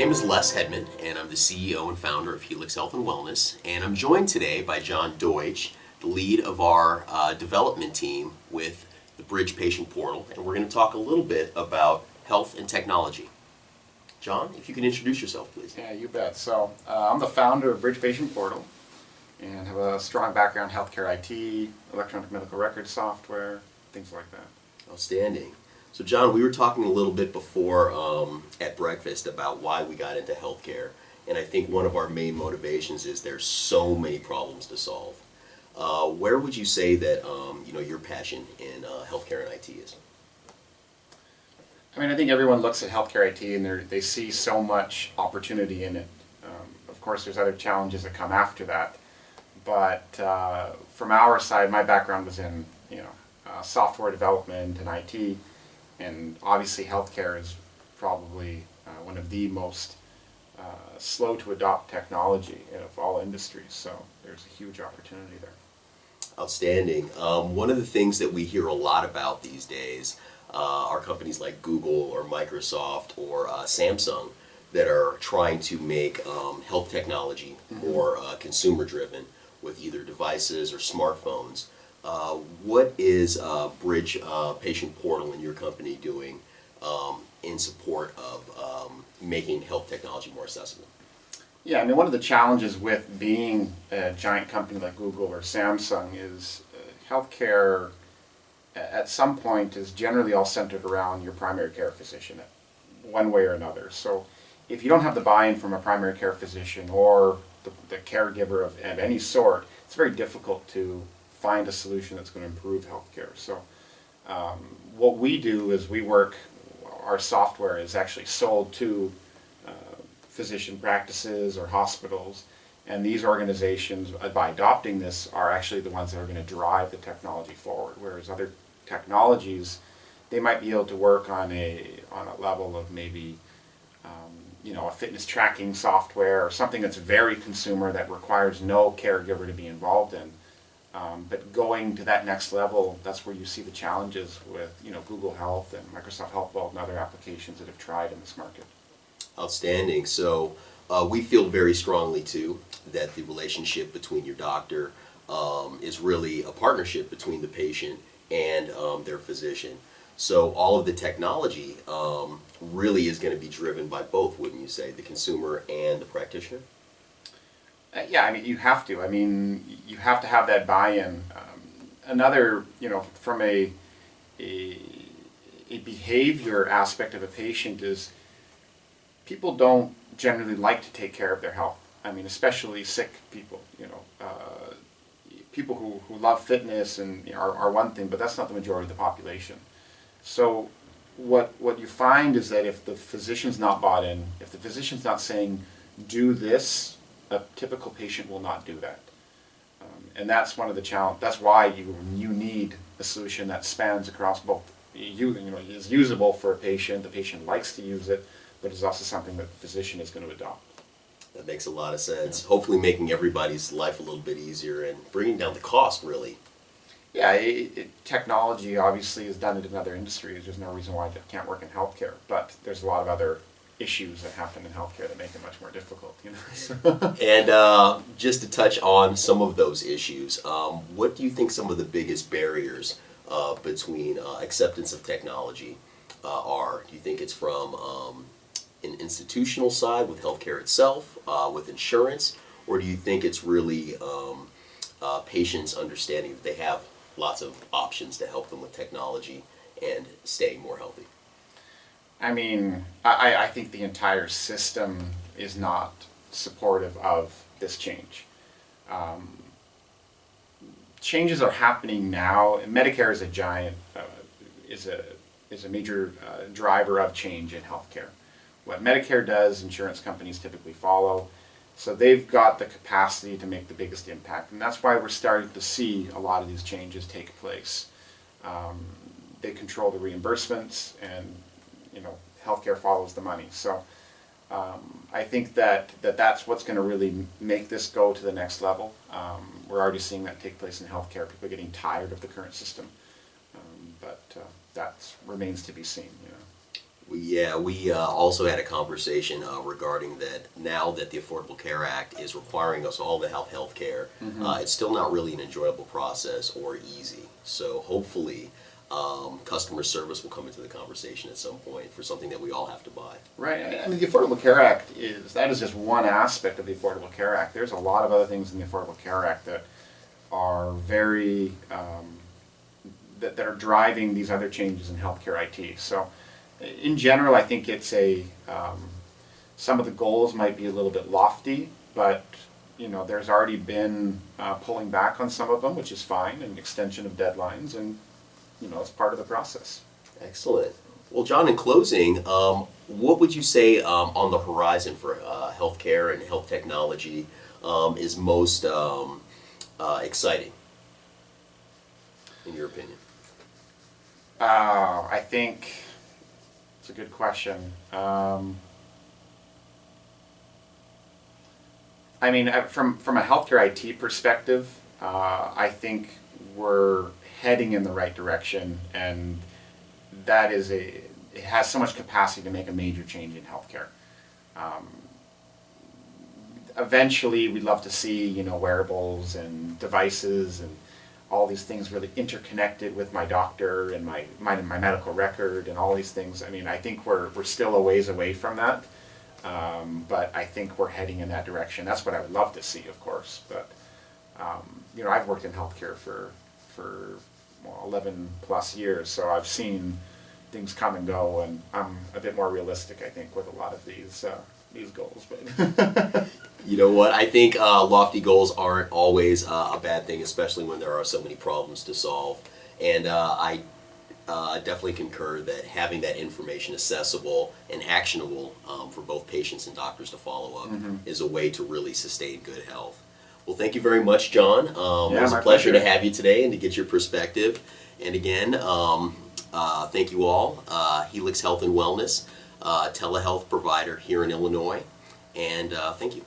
name is Les Hedman, and I'm the CEO and founder of Helix Health and Wellness. And I'm joined today by John Deutsch, the lead of our development team with the Bridge Patient Portal. And we're going to talk a little bit about health and technology. John, if you can introduce yourself, please. Yeah, you bet. So I'm the founder of Bridge Patient Portal and have a strong background in healthcare IT, electronic medical record software, things like that. Outstanding. So John, we were talking a little bit before at breakfast about why we got into healthcare, and I think one of our main motivations is there's so many problems to solve. Where would you say that your passion in healthcare and IT is? I mean, I think everyone looks at healthcare IT and they see so much opportunity in it. Of course, there's other challenges that come after that, but from our side, my background was in software development and IT. And obviously healthcare is probably one of the most slow to adopt technology of all industries, so there's a huge opportunity there. Outstanding. One of the things that we hear a lot about these days are companies like Google or Microsoft or Samsung that are trying to make health technology more consumer driven with either devices or smartphones. What is Bridge Patient Portal and your company doing in support of making health technology more accessible? Yeah, I mean, one of the challenges with being a giant company like Google or Samsung is healthcare at some point is generally all centered around your primary care physician one way or another. So if you don't have the buy-in from a primary care physician or the caregiver of any sort, it's very difficult to find a solution that's going to improve healthcare. So what we do is our software is actually sold to physician practices or hospitals, and these organizations, by adopting this, are actually the ones that are going to drive the technology forward, whereas other technologies, they might be able to work on a level of maybe a fitness tracking software or something that's very consumer that requires no caregiver to be involved in. But going to that next level, that's where you see the challenges with Google Health and Microsoft Health Vault and other applications that have tried in this market. Outstanding. So we feel very strongly too that the relationship between your doctor is really a partnership between the patient and their physician. So all of the technology really is going to be driven by both, wouldn't you say, the consumer and the practitioner? Yeah, I mean, you have to. I mean, you have to have that buy-in. Another, from a behavior aspect of a patient is people don't generally like to take care of their health. I mean, especially sick people. People who love fitness and are one thing, but that's not the majority of the population. So what you find is that if the physician's not bought in, if the physician's not saying, do this, a typical patient will not do that. And that's one of the challenges. That's why you need a solution that spans across both. Is usable for a patient, the patient likes to use it, but is also something that the physician is going to adopt. That makes a lot of sense. Yeah. Hopefully making everybody's life a little bit easier and bringing down the cost, really. Yeah, technology obviously is done it in other industries. There's no reason why it can't work in healthcare, but there's a lot of other issues that happen in healthcare that make it much more difficult. And just to touch on some of those issues, what do you think some of the biggest barriers between acceptance of technology are? Do you think it's from an institutional side with healthcare itself, with insurance, or do you think it's really patients understanding that they have lots of options to help them with technology and stay more healthy? I mean, I think the entire system is not supportive of this change. Changes are happening now, and Medicare is a giant, is a major driver of change in healthcare. What Medicare does, insurance companies typically follow. So they've got the capacity to make the biggest impact, and that's why we're starting to see a lot of these changes take place. They control the reimbursements, and healthcare follows the money. So I think that's what's going to really make this go to the next level. We're already seeing that take place in healthcare. People are getting tired of the current system, but that remains to be seen. We also had a conversation regarding that now that the Affordable Care Act is requiring us all to have health care, it's still not really an enjoyable process or easy. So hopefully customer service will come into the conversation at some point for something that we all have to buy. Right. I mean, the Affordable Care Act is just one aspect of the Affordable Care Act. There's a lot of other things in the Affordable Care Act that are very that are driving these other changes in healthcare IT. So, in general, I think it's some of the goals might be a little bit lofty, but there's already been pulling back on some of them, which is fine, and extension of deadlines, and it's part of the process. Excellent. Well, John, in closing, what would you say on the horizon for healthcare and health technology is most exciting, in your opinion? I think it's a good question. I mean, from a healthcare IT perspective, I think we're heading in the right direction, and that is it has so much capacity to make a major change in healthcare. Eventually, we'd love to see wearables and devices and all these things really interconnected with my doctor and my medical record and all these things. I mean, I think we're still a ways away from that, but I think we're heading in that direction. That's what I would love to see, of course. But I've worked in healthcare for 11 plus years, so I've seen things come and go, and I'm a bit more realistic, I think, with a lot of these goals. But You know what? I think lofty goals aren't always a bad thing, especially when there are so many problems to solve. And I definitely concur that having that information accessible and actionable for both patients and doctors to follow up is a way to really sustain good health. Well, thank you very much, John. It was a pleasure to have you today and to get your perspective. And again, thank you all. Helix Health and Wellness, telehealth provider here in Illinois. And thank you.